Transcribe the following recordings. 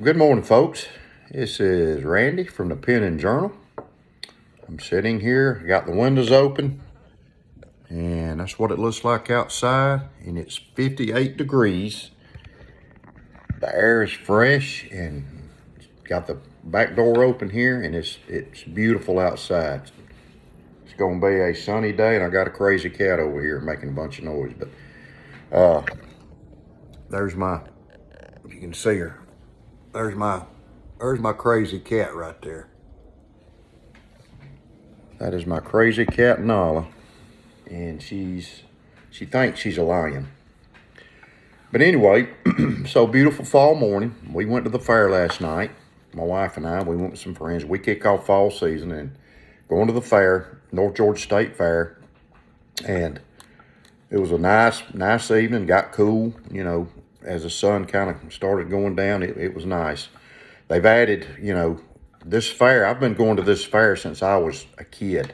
Good morning, folks. This is Randy from the Pen and Journal. I'm sitting here, got the windows open, and that's what it looks like outside, and it's 58 degrees. The air is fresh, and got the back door open here, and it's beautiful outside. It's going to be a sunny day, and I got a crazy cat over here making a bunch of noise, but there's my, if you can see her, there's my crazy cat right there. That is my crazy cat Nala, and she thinks she's a lion. But anyway, so beautiful fall morning. We went to the fair last night. My wife and I, we went with some friends. We kick off fall season and going to the fair, North Georgia State Fair, and it was a nice evening. Got cool, as the sun kind of started going down. It was nice. They've added, this fair. I've been going to this fair since I was a kid,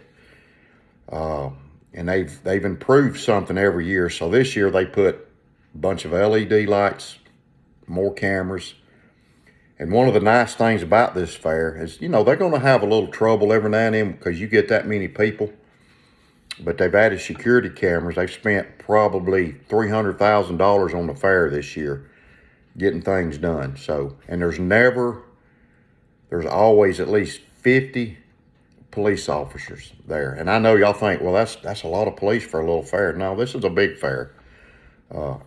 and they've improved something every year. So this year they put a bunch of LED lights, more cameras, and one of the nice things about this fair is, they're going to have a little trouble every now and then because you get that many people. But they've added security cameras. They've spent probably $300,000 on the fair this year getting things done. So, and there's always at least 50 police officers there. And I know y'all think, well, that's a lot of police for a little fair. No, this is a big fair.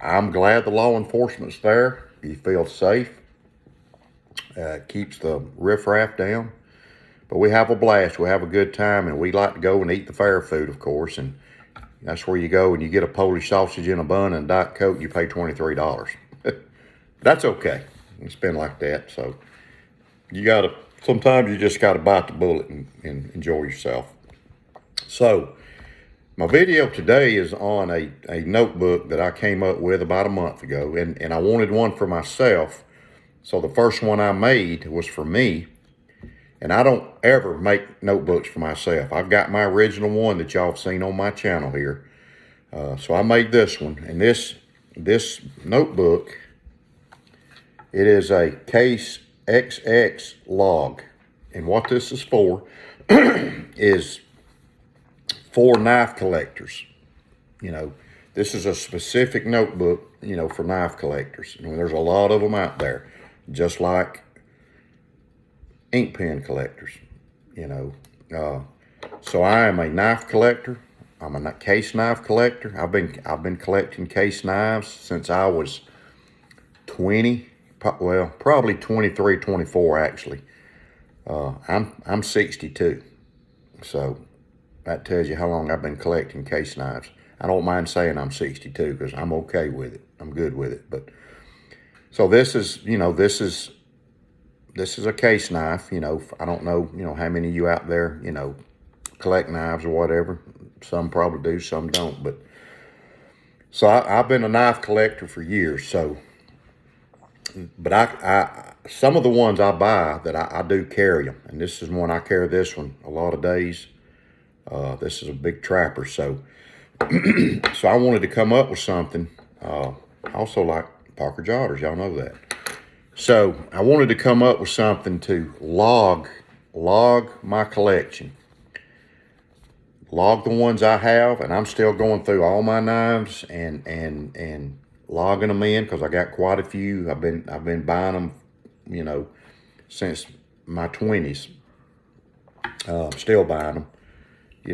I'm glad the law enforcement's there. You feel safe. Keeps the riffraff down. But we have a blast. We have a good time, and we like to go and eat the fair food, of course. And that's where you go and you get a Polish sausage in a bun and a Diet Coke, and you pay $23. That's okay. It's been like that. So sometimes you just got to bite the bullet and enjoy yourself. So my video today is on a notebook that I came up with about a month ago, and I wanted one for myself. So the first one I made was for me. And I don't ever make notebooks for myself. I've got my original one that y'all have seen on my channel here. So I made this one. And this notebook, it is a Case XX log. And what this is for is for knife collectors. This is a specific notebook, for knife collectors. And there's a lot of them out there, just like ink pen collectors, so I am a knife collector. I'm a case knife collector. I've been collecting case knives since I was 20, well, probably 23, 24 actually. I'm 62, so that tells you how long I've been collecting case knives. I don't mind saying I'm 62 because I'm okay with it. I'm good with it. But so this is a case knife. I don't know, how many of you out there, collect knives or whatever. Some probably do, some don't. But so I've been a knife collector for years. So, but I some of the ones I buy that I do carry them, and this is one I carry. This one a lot of days. This is a big trapper. So, so I wanted to come up with something. I also like Parker Jotters. Y'all know that. So I wanted to come up with something to log my collection. Log the ones I have, and I'm still going through all my knives and logging them in because I got quite a few. I've been buying them, since my 20s. Still buying them. I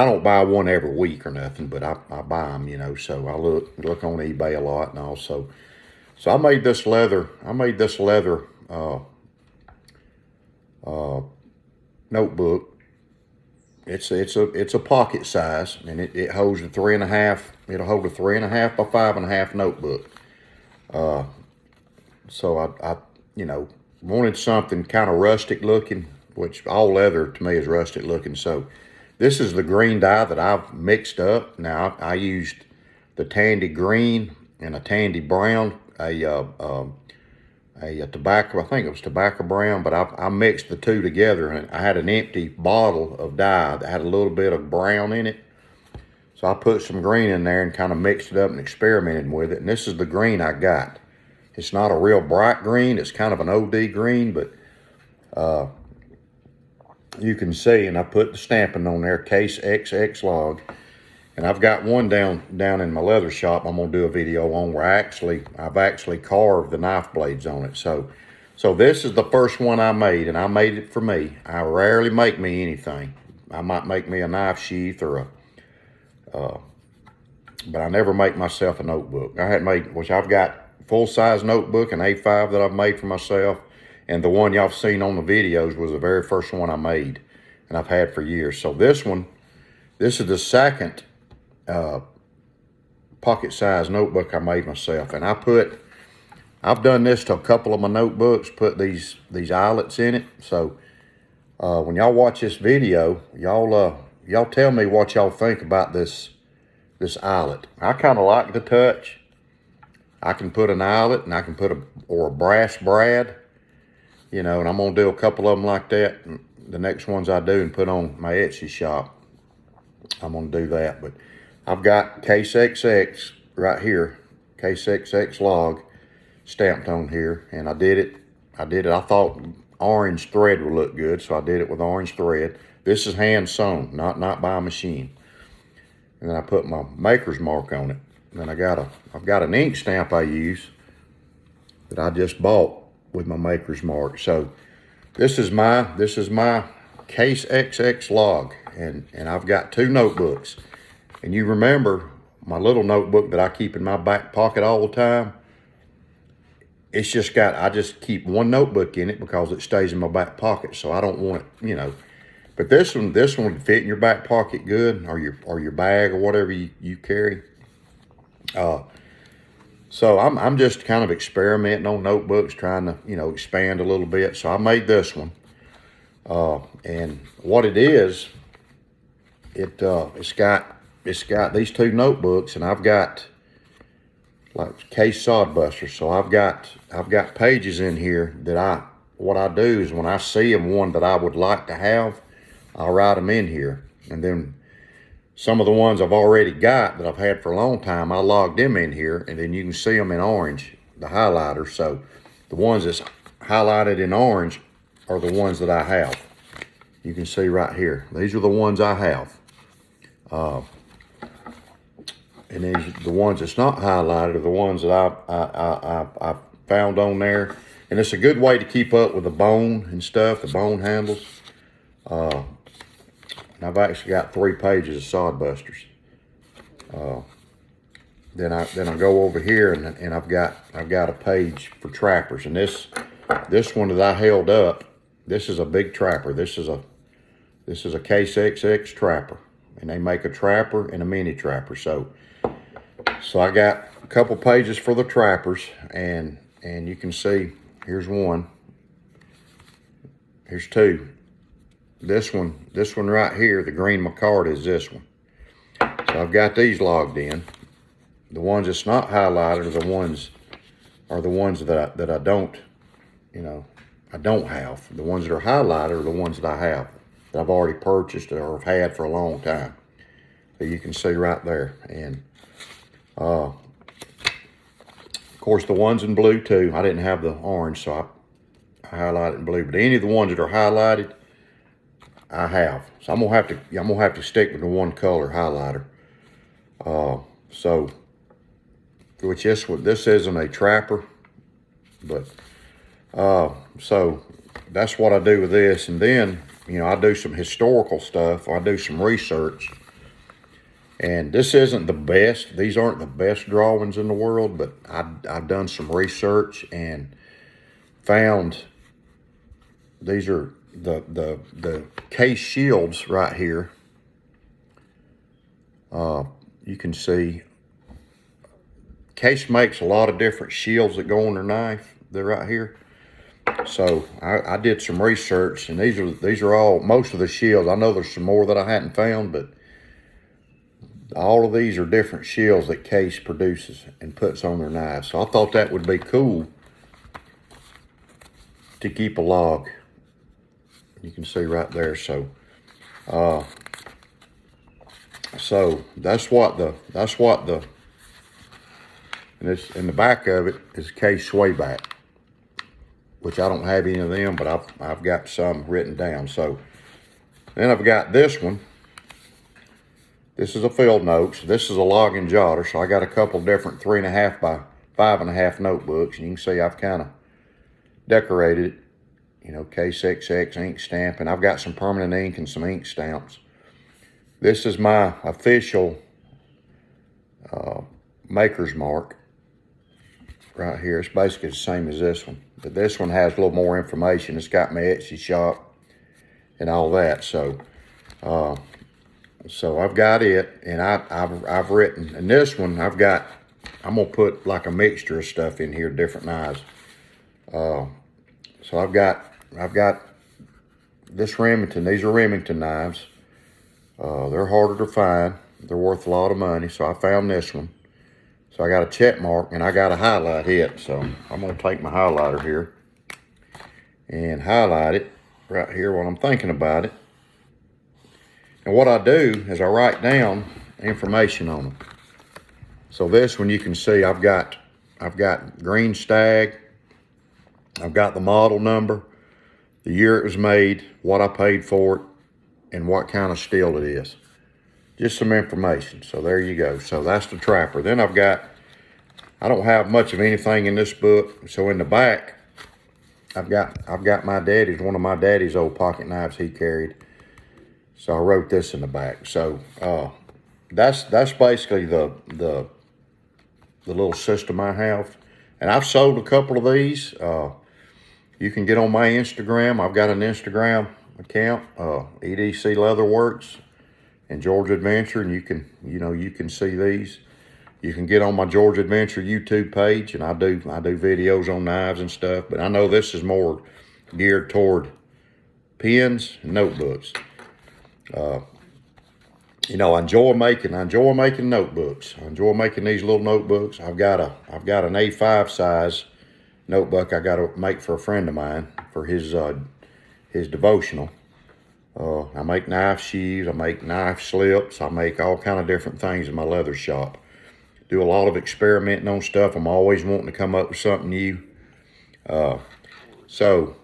don't buy one every week or nothing, but I buy them, so I look on eBay a lot, and also. So I made this leather notebook. It's a pocket size, and it holds a 3.5. It'll hold a 3.5 by 5.5 notebook. So I wanted something kind of rustic looking, which all leather to me is rustic looking. So this is the green dye that I've mixed up. Now I used the Tandy green and a Tandy brown. A tobacco, I think it was tobacco brown, but I mixed the two together, and I had an empty bottle of dye that had a little bit of brown in it. So I put some green in there and kind of mixed it up and experimented with it. And this is the green I got. It's not a real bright green. It's kind of an OD green, but you can see, and I put the stamping on there, Case XX Log. And I've got one down in my leather shop I'm gonna do a video on where I've actually carved the knife blades on it. So this is the first one I made, and I made it for me. I rarely make me anything. I might make me a knife sheath or but I never make myself a notebook. Which I've got full-size notebook, an A5 that I've made for myself, and the one y'all seen on the videos was the very first one I made, and I've had for years. So this is the second pocket-sized notebook I made myself, and I've done this to a couple of my notebooks, put these eyelets in it. So when y'all watch this video, y'all tell me what y'all think about this eyelet. I kind of like the touch. I can put an eyelet, and I can put a brass brad, you know, and I'm gonna do a couple of them like that. The next ones I do and put on my Etsy shop, I'm gonna do that. But I've got Case XX right here, Case XX Log stamped on here, and I did it. I thought orange thread would look good, so I did it with orange thread. This is hand sewn, not by a machine. And then I put my maker's mark on it. And then I've got an ink stamp I use that I just bought with my maker's mark. So this is my Case XX Log, and I've got 2 notebooks. And you remember my little notebook that I keep in my back pocket all the time? I just keep one notebook in it because it stays in my back pocket, so I don't want it, you know. But this one would fit in your back pocket good, or your bag, or whatever you carry. So I'm just kind of experimenting on notebooks, trying to, you know, expand a little bit. So I made this one, and what it is, it's got these 2 notebooks, and I've got like Case Sodbusters. So I've got pages in here that what I do is when I see one that I would like to have, I'll write them in here. And then some of the ones I've already got that I've had for a long time, I logged them in here, and then you can see them in orange, the highlighter. So the ones that's highlighted in orange are the ones that I have. You can see right here. These are the ones I have. And then the ones that's not highlighted are the ones that I found on there. And it's a good way to keep up with the bone and stuff, the bone handles. And I've actually got 3 pages of Sodbusters. Then I go over here, and I've got a page for trappers. And this one that I held up, this is a big trapper. This is a Case XX trapper, and they make a trapper and a mini trapper. So I got a couple pages for the trappers, and you can see, here's one, here's 2. This one right here, the green micarta, is this one. So I've got these logged in. The ones that's not highlighted are the ones that I don't, you know, I don't have. The ones that are highlighted are the ones that I have, that I've already purchased or have had for a long time. So you can see right there. And of course, the ones in blue too. I didn't have the orange, so I highlighted in blue. But any of the ones that are highlighted, I have. So I'm gonna have to stick with the one color highlighter. So which this isn't a trapper, but so that's what I do with this. And then, you know, I do some historical stuff. I do some research. And this isn't the best. These aren't the best drawings in the world, but I've done some research and found these are the case shields right here. You can see Case makes a lot of different shields that go on their knife. They're right here. So I did some research, and these are all, most of the shields. I know there's some more that I hadn't found, but all of these are different shields that Case produces and puts on their knives. So I thought that would be cool to keep a log. You can see right there. So so that's what the And this, in the back of it is case sway back, which I don't have any of them, but I've got some written down. So then I've got this one. This is a field notes. This is a login jotter. So I got a couple different 3.5 by 5.5 notebooks, and you can see I've kind of decorated it. You know, Case XX ink stamp, and I've got some permanent ink and some ink stamps. This is my official maker's mark right here. It's basically the same as this one, but this one has a little more information. It's got my Etsy shop and all that. So I've got it, and I've written. And this one I'm gonna put like a mixture of stuff in here, different knives. So I've got this Remington. These are Remington knives. They're harder to find. They're worth a lot of money. So I found this one. So I got a check mark, and I got a highlight hit. So I'm gonna take my highlighter here and highlight it right here while I'm thinking about it. And what I do is I write down information on them. So this one, you can see I've got green stag. I've got the model number, the year it was made, what I paid for it, and what kind of steel it is. Just some information. So there you go. So that's the Trapper. Then I don't have much of anything in this book. So in the back, I've got one of my daddy's old pocket knives he carried. So I wrote this in the back. So that's basically the little system I have. And I've sold a couple of these. You can get on my Instagram. I've got an Instagram account, EDC Leatherworks and Georgia Adventure, and you can see these. You can get on my Georgia Adventure YouTube page, and I do videos on knives and stuff. But I know this is more geared toward pens and notebooks. You know, I enjoy making notebooks. I enjoy making these little notebooks. I've got an A5 size notebook I got to make for a friend of mine for his devotional. I make knife sheaths, I make knife slips, I make all kind of different things in my leather shop. Do a lot of experimenting on stuff. I'm always wanting to come up with something new. So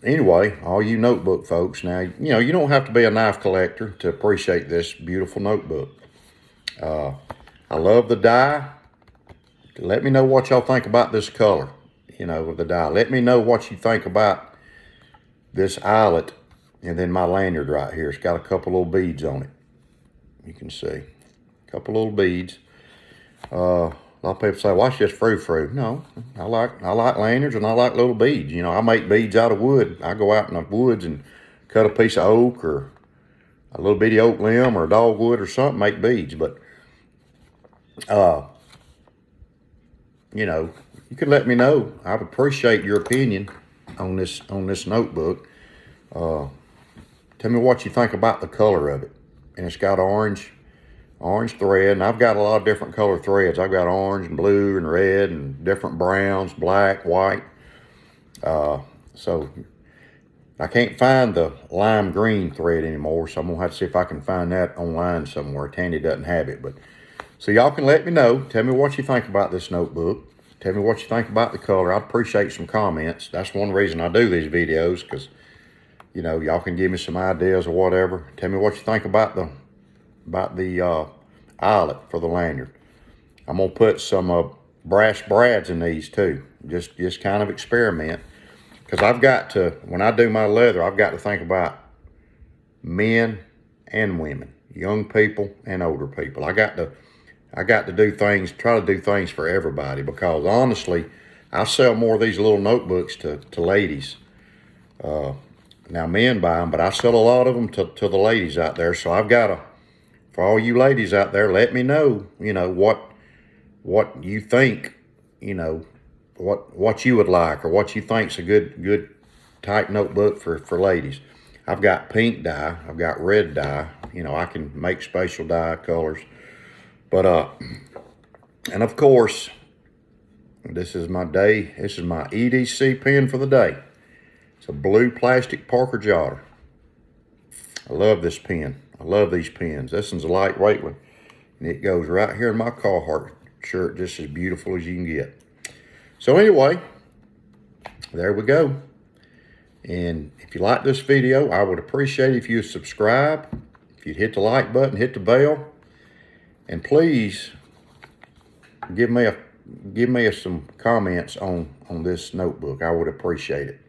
anyway, all you notebook folks, now, you know, you don't have to be a knife collector to appreciate this beautiful notebook. I love the dye. Let me know what y'all think about this color, you know, with the dye. Let me know what you think about this eyelet, and then my lanyard right here. It's got a couple little beads on it. You can see a couple little beads. A lot of people say, well, it's just frou-frou. No, I like lanyards, and I like little beads. You know, I make beads out of wood. I go out in the woods and cut a piece of oak or a little bitty oak limb or dogwood or something, make beads. But, you know, you could let me know. I would appreciate your opinion on this notebook. Tell me what you think about the color of it. And it's got orange thread, and I've got a lot of different color threads. I've got orange and blue and red and different browns, black, white. So I can't find the lime green thread anymore, so I'm gonna have to see if I can find that online somewhere. Tandy doesn't have it, but so y'all can let me know. Tell me what you think about this notebook. Tell me what you think about the color. I'd appreciate some comments. That's one reason I do these videos, because, you know, y'all can give me some ideas or whatever. Tell me what you think about the eyelet for the lanyard. I'm gonna put some brass brads in these too. Just kind of experiment, because I've got to, when I do my leather, I've got to think about men and women, young people and older people. I got to do things, try to do things for everybody, because honestly, I sell more of these little notebooks to ladies. Now men buy them, but I sell a lot of them to the ladies out there. So I've got to, for all you ladies out there, let me know, you know, what you think, you know, what you would like, or what you think's a good type notebook for ladies. I've got pink dye, I've got red dye, you know, I can make special dye colors. But and of course, this is my EDC pen for the day. It's a blue plastic Parker Jotter. I love this pen. I love these pens. This one's a lightweight one, and it goes right here in my Carhartt shirt just as beautiful as you can get. So anyway, there we go. And if you like this video, I would appreciate it if you subscribe, if you'd hit the like button, hit the bell, and please give me some comments on this notebook. I would appreciate it.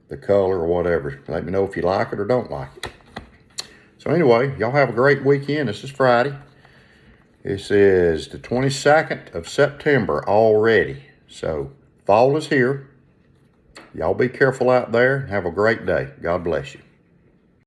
The color or whatever. Let me know if you like it or don't like it. So anyway, y'all have a great weekend. This is Friday. This is the 22nd of September already. So fall is here. Y'all be careful out there and have a great day. God bless you.